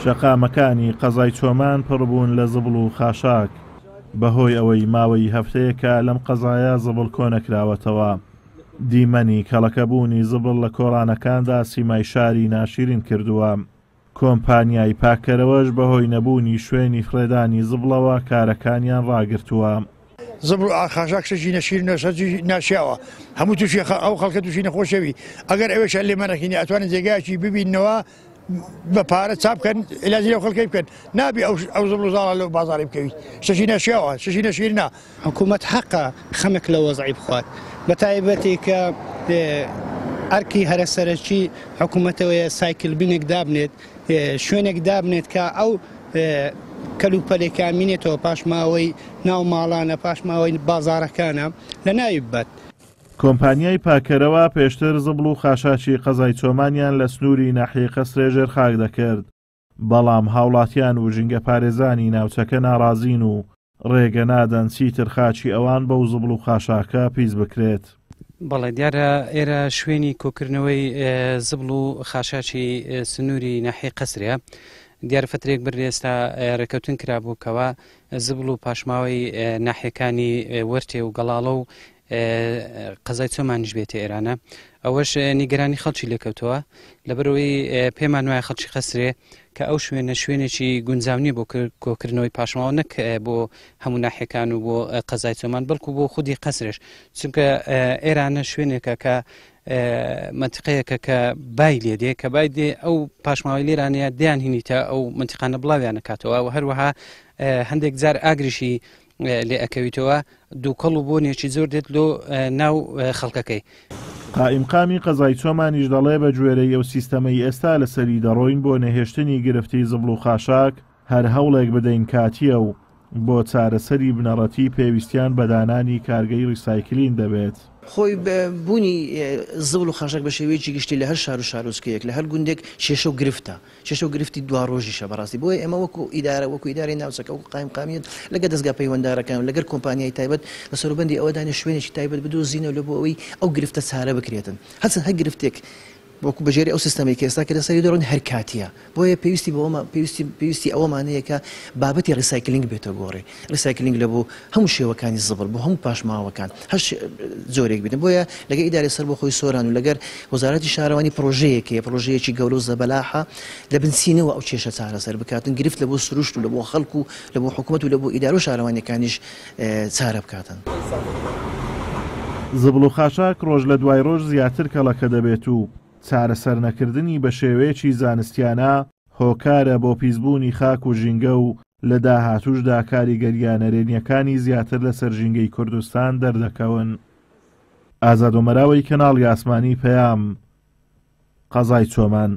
شەقامەکانی قەزای چۆمان پڕبوون لە زبڵ و خاشاک بەهۆی ئەوەی ماوەی هەفتەیەکە لەم قەزایە زبڵ کۆنەکراوەتەوە. دیمەنی کەڵەکەبوونی زبڵ لە کۆڕانەکاندا سیمای شاری ناشرین کردووە. کۆمپانیای پاکەرەوەش بەهۆی نەبوونی شوێنی فرێدانی زبڵەوە کارەکانیان ڕاگرتووە. زبڵ و خاشاک شەجی نەشیر ناشیاوە، هەموو تووشی ئەو خەڵکە تووشی نەخۆشەوی. ئەگەر ئەوێش لێ مەرەخینی ئەتوانن جێگایکی ببینەوە بە پارە چاپ بکەن، علاجی لەو خەڵکەی بکەن، نابی ئەو زبڵ و زاڵە لەو بازاڕی بکەویت. شەشی ناشیاوە، شەشی نەشیرنا. حکوومەت حەقە خەمێک لە وەزعی بخوات، بە تایبەتی کە ئەرکی هەرە سەرەکی حکوومەتەوەیە سایکل بینێک دابنێت، شوێنێک دابنێت کە ئەو کەلوپەلێکا مینێتەوە پاشماوەی ناو ماڵانە، پاشماوەی بازارەکانە لە ناوی بەت. کۆمپانیای پاکەرەوە پێشتر زبڵ و خاشاکی قەزای چۆمانیان لە سنووری ناحیەی قەسرێ ژێرخاک دەکرد، بەڵام هاوڵاتیان و ژینگە پارێزانی ناوچەکە ناڕازین و ڕێگە نادەن چیتر خاچی ئەوان بەو زبڵ و خاشاکە پیس بکرێت. بەڵێ دیارە ئێرە شوێنی کۆکردنەوەی زبڵ و خاشاکی سنووری ناحیەی قەسرە. دیارە فترێک بر ئێستا ڕێکەوتن کرابوو کەوە زبڵ و پاشماوەی ناحیەکانی وەرتێ و گەڵاڵە و قەزای چۆمانیش بێتە ئێرانە. ئەوەش نیگەرانی خەڵکی لێکەوتەوە لەبەرەوەی پێمان وایە خەڵکی قەسرێ کە ئەو شوێنێکی گونجاونی بۆ کۆکردنەوەی پاشماوە نەک بۆ هەموو ناحیەکان و بۆ قەزای چۆمان بەڵکو بۆ خودی قەسرش، چونکە ئێرانە شوێنێکە کە منتیقەیەکە کە بای لێ دێ کە بای دێ ئەو پاشماوەی لێرانەیە دیان هینیتە ئەو منتیقانە بڵاویان نکاتەوە و هەروەها هەندێک جار ئاگریشی لێ ئەکەویتەوە دووکەڵ و بۆنێکی زۆر دێت لۆ ناو خەڵکەکەی. قائیمقامی قەزای چۆمانیش دەڵێ بە گوێرەی ئەو سیستەمەی ئێستا لەسەری دەڕۆین بۆ نەهێشتنی گرفتی زبڵ و خاشاک هەر هەوڵێک بدەین کاتیە و بۆ چارەسەری بنەڕەتی پێویستیان بەدانانی کارگەی ڕیسایکلین دەبێت. خۆی بوونی زبڵ و خاشاک بە شێوەیەکی گشتی لە هەر شار و شارۆچکەیەک لە هەر گوندێک شێشە و گرفتە، شێشە و گرفتی دوا ڕۆژیشە بەڕاستی. بۆیە ئێمە وەکو ئیدارە وەکو ئیداری ناوچەکە و قایمقامیت لەگەڵ دەستگا پەیوەنددارەکان لەگەر کۆمپانیای تایبەت لە سەروبەندی ئەوەدانە شوێنێکی تایبەت بدۆزینەوە لە بۆ ئەوەی ئەو گرفتە چارە بکرێتن. هەچەند هەر گرفتێک وەکو بەژێری ئەو سیستەمی کە ئێستا کە لەسەری دەڕۆن هەر کاتیە. بۆیە پێویستی ئەوەمانەیە کە بابەتی ڕیسایکلینگ بێتە گۆڕێ. ڕیسایکلینگ لە بۆ هەموو شێوەکانی زبڵ بۆ هەموو پاشماوەکان هەش زۆرێک بێتن. بۆیە لەگەر ئیدارەی سەر بۆ خۆی سۆران و لەگەر وەزارەتی شارەوانی پرۆژەیەکی گەورە و زەبەلاحە لە بنسینەوە ئەو کێشە چارەسەر بکاتن، گرفت لە بۆ سروشت و لە بۆ خەڵک و لە بۆ حکوومەت و لە بۆ ئیدارە و شارەوانیەکانیش چارە بکاتن. زبڵ و خاشاک ڕۆژ لە دوای ڕۆژ زیاتر کەڵەکە دەبێت و چارەسەر نەکردنی بە شێوەیەکی زانستیانە هۆکارە بۆ پیسبوونی خاک و ژینگە و لە داهاتووشدا کاریگەریانەرێنیەکانی زیاتر لەسەر ژینگەی کوردستان دەردەکەون. ئازاد و مەراوی کەناڵی ئاسمانی پەیام، قەزای چۆمان.